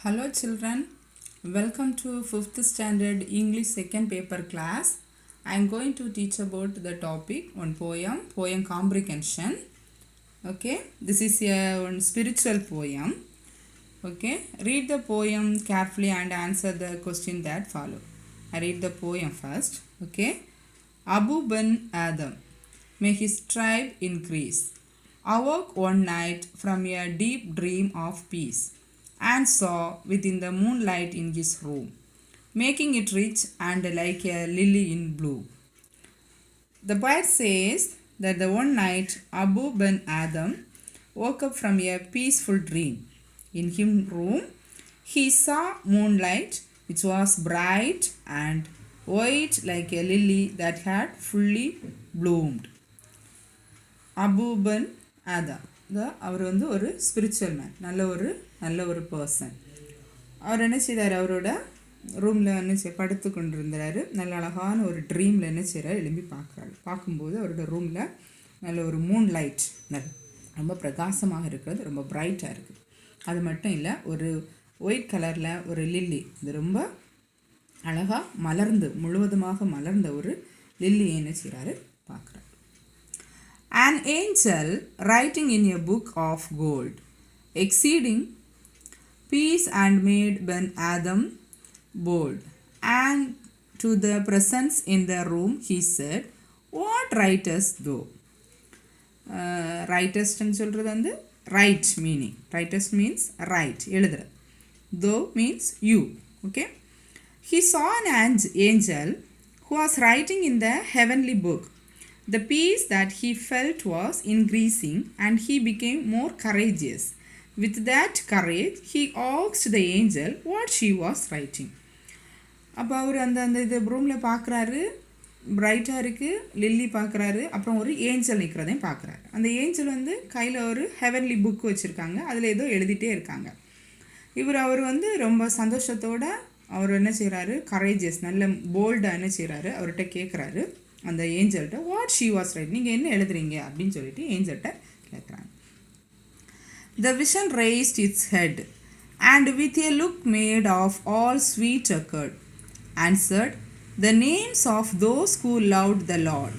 Hello children, welcome to 5th standard English second paper class. I am going to teach about the topic one poem comprehension. Okay, this is one spiritual poem. Okay, read the poem carefully and answer the question that follow. I read the poem first. Okay, Abu Ben Adam, may his tribe increase, awoke one night from a deep dream of peace, and saw within the moonlight in his room, making it rich and like a lily in bloom. The poet says that the one night Abu Ben Adam woke up from a peaceful dream. In his room, he saw moonlight, which was bright and white like a lily that had fully bloomed. Abu Ben Adam, அவர் வந்து ஒரு spiritual man, நல்ல ஒரு person. அவர் என்ன செய்தார், அவரோட ரூமில் என்ன படுத்து கொண்டிருந்தார். நல்ல அழகான ஒரு ட்ரீமில் என்ன செய்கிறார், எழும்பி பார்க்கும்போது அவரோட ரூமில் நல்ல ஒரு மூன் லைட் ரொம்ப பிரகாசமாக இருக்கிறது, ரொம்ப பிரைட்டாக இருக்குது. அது மட்டும் இல்லை, ஒரு ஒயிட் கலரில் ஒரு லில்லி, இது ரொம்ப அழகாக முழுவதுமாக மலர்ந்த ஒரு லில்லியை என்ன செய்கிறாரு பார்க்குறாரு. An angel writing in a book of gold, exceeding peace and made Ben Adam bold. And to the presence in the room he said, what writest thou? Writest ன்னு சொல்கிறது வந்து right meaning. Writest means right, எழுதுற. Thou means you. Okay. He saw an angel who was writing in the heavenly book. The peace that he felt was increasing and he became more courageous. With that courage, he asked the angel what she was writing. அப்போ அவர் அந்த இது ரூமில் பார்க்குறாரு, பிரைட்டாக இருக்குது, lily பார்க்குறாரு, அப்புறம் ஒரு ஏஞ்சல் நிற்கிறதையும் பார்க்குறாரு. அந்த ஏஞ்சல் வந்து கையில் ஒரு ஹெவன்லி புக் வச்சுருக்காங்க, அதில் ஏதோ எழுதிட்டே இருக்காங்க. அவர் வந்து ரொம்ப சந்தோஷத்தோடு அவர் என்ன செய்கிறாரு, கரேஜியஸ், நல்ல போல்டாக என்ன செய்கிறாரு, அவர்கிட்ட கேட்குறாரு அந்த ஏஞ்சல்கிட்ட, வாட் ஷீ வாஸ் ரைட், நீங்கள் என்ன எழுதுறீங்க அப்படின்னு சொல்லிட்டு ஏஞ்சல்கிட்ட கேட்குறாங்க. The vision raised its head and with a look made of all sweet occurred, answered the names of those who loved the Lord,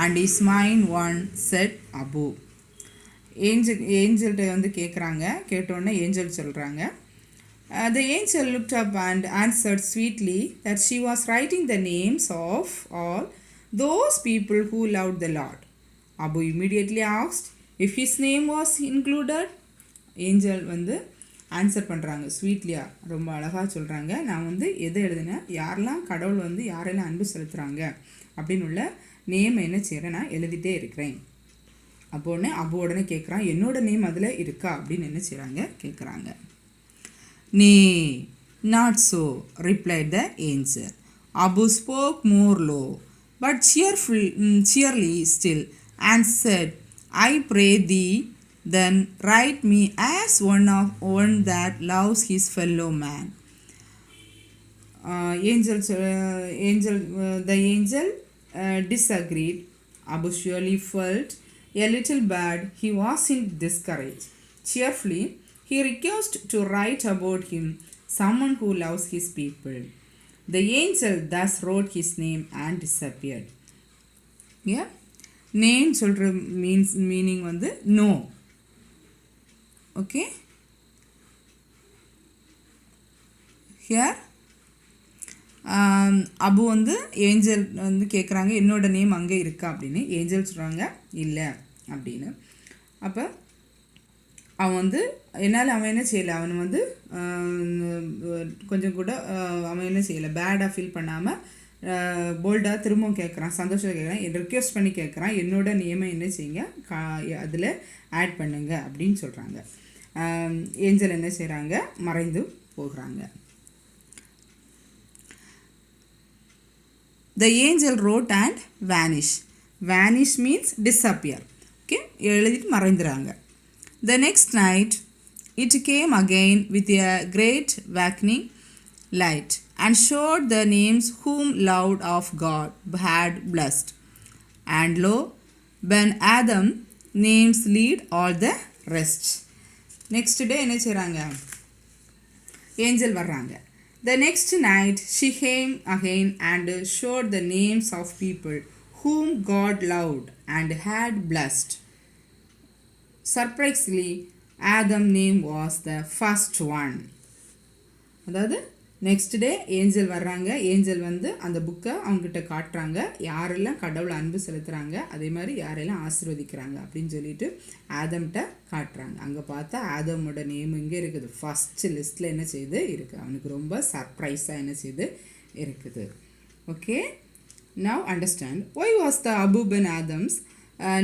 and his mind one said Abu. ஏஞ்சல்கிட்ட வந்து கேட்குறாங்க. கேட்டோன்னே angel சொல்கிறாங்க, the angel looked up and answered sweetly that she was writing the names of all those people who loved the Lord. Abu immediately asked if his name was included. Angel வந்து answer பண்ணுறாங்க ஸ்வீட்லியாக, ரொம்ப அழகாக சொல்கிறாங்க, நான் வந்து எதை எழுதினேன், யாரெல்லாம் கடவுள் வந்து யாரெல்லாம் அன்பு செலுத்துகிறாங்க அப்படின்னு உள்ள நேம் என்ன செய்கிறேன், நான் எழுதிட்டே இருக்கிறேன். அப்போடனே அபு உடனே கேட்குறான், என்னோட நேம் அதில் இருக்கா அப்படின்னு என்ன செய்கிறாங்க கேட்குறாங்க. Nay, not so, replied the angel. Abu spoke more low, but cheerily still, and said, I pray thee, then write me as one that loves his fellow man. The angel disagreed. Abu surely felt a little bad. He wasn't discouraged. Cheerfully, he requested to write about him, someone who loves his people. The angel thus wrote his name and disappeared. Yeah, name சொல்ற meaning வந்து no. Okay, here Abu வந்து angel வந்து கேட்குறாங்க, என்னோட name அங்கே இருக்கா அப்படின்னு. Angel சொல்கிறாங்க இல்லை அப்படின்னு. அப்போ அவன் வந்து அவன் என்ன செய்யலை, அவன் வந்து கொஞ்சம் கூட அவன் என்ன செய்யலை, பேடாக ஃபீல் பண்ணாமல் போல்டாக திரும்பவும் கேட்குறான், சந்தோஷம் கேட்குறான், ரிக்வெஸ்ட் பண்ணி கேட்குறான், என்னோட நேமை என்ன செய்யுங்க அதில் ஆட் பண்ணுங்க அப்படின்னு சொல்கிறாங்க. ஏஞ்சல் என்ன செய்கிறாங்க, மறைந்து போகிறாங்க. The angel wrote and vanish. Vanish means disappear. Okay, எழுதிட்டு மறைந்துறாங்க. The next night, it came again with a great awakening light and showed the names whom Lord of God had blessed. And lo, Ben Adam names lead all the rest. Next day என்ன செய்கிறாங்க, angel வர்றாங்க. The next night she came again and showed the names of people whom God loved and had blessed. Surprisingly, Adam's name was the first one. அதாவது next day angel வர்றாங்க. Angel வந்து அந்த புக்கை அவங்ககிட்ட காட்டுறாங்க. யாரெல்லாம் கடவுளை அன்பு செலுத்துகிறாங்க, அதே மாதிரி யாரெல்லாம் ஆசீர்வதிக்கிறாங்க அப்படின்னு சொல்லிட்டு ஆதம்கிட்ட காட்டுறாங்க. அங்கே பார்த்தா ஆதமோட நேம் இங்கே இருக்குது, ஃபஸ்ட்டு லிஸ்ட்டில் என்ன செய்யுது இருக்குது. அவனுக்கு ரொம்ப சர்ப்ரைஸாக என்ன செய்யுது இருக்குது. Okay, now understand why was the Abu bin Adam's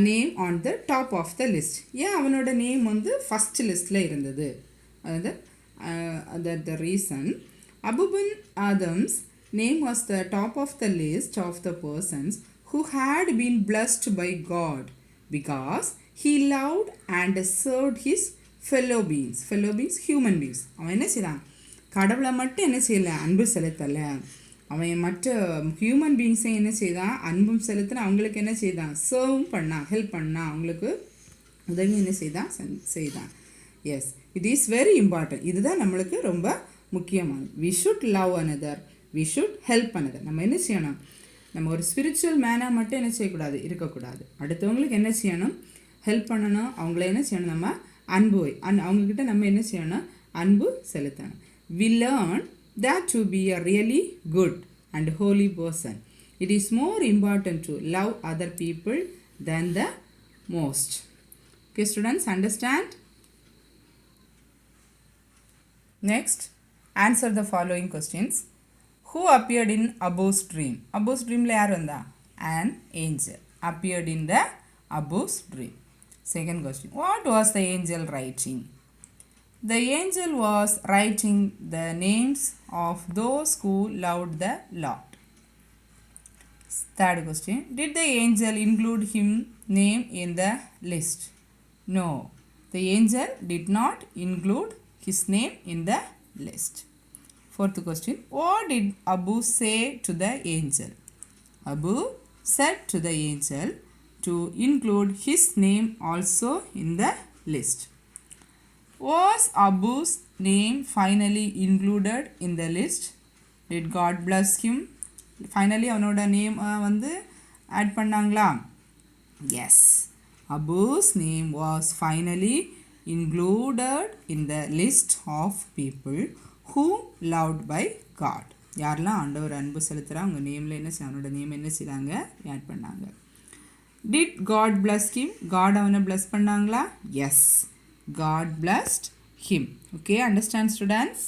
name on the top of the list. ஏன் அவனோட நேம் வந்து ஃபஸ்ட் லிஸ்ட்டில் இருந்தது? அதாவது the reason Abu bin Adam's name was the top of the list of the persons who had been blessed by God because he loved and served his fellow beings. Fellow beings, human beings. அவன் என்ன செய்தான்? கடவுளை மட்டும் என்ன செய்யலை, அன்பு செலுத்தலை. அவன் மற்ற ஹியூமன் பீங்ஸை என்ன செய்தான்? அன்பும் செலுத்தின அவங்களுக்கு என்ன செய்தான்? சர்வும் பண்ணான், ஹெல்ப் பண்ணான், அவங்களுக்கு உதவி என்ன செய்தான். Yes, it is very important. இதுதான் நம்மளுக்கு ரொம்ப முக்கியமானது. We should love another, we should help another. நம்ம என்ன செய்யணும்? நம்ம ஒரு ஸ்பிரிச்சுவல் மேனாக மட்டும் என்ன செய்யக்கூடாது, இருக்கக்கூடாது. அடுத்தவங்களுக்கு என்ன செய்யணும்? ஹெல்ப் பண்ணணும். அவங்கள என்ன செய்யணும்? நம்ம அவங்கக்கிட்ட நம்ம என்ன செய்யணும்? அன்பு செலுத்தணும். We learn that to be a really good and holy person, it is more important to love other people than the most. Okay students, understand? Next, answer the following questions. Who appeared in Abu's dream? Abu's dream la yaar vanda? An angel appeared in the Abu's dream. Second question, what was the angel writing? The angel was writing the names of those who loved the Lord. Third question, did the angel include his name in the list? No, the angel did not include his name in the list. Fourth question, what did Abu say to the angel? Abu said to the angel to include his name also in the list. Was Abu's name finally included in the list? Did God bless him? Finally அவனோட name வந்து add பண்ணாங்களா? Yes, Abu's name was finally included in the list of people who loved by God. யாரெல்லாம் ஆண்டவர் அன்பு செலுத்துகிறா அவங்க நேமில் என்ன அவனோட நேம் என்ன செய்தாங்க? ஆட் பண்ணாங்க. Did God bless him? God அவனை bless பண்ணாங்களா? Yes, God blessed him. Okay, understand students?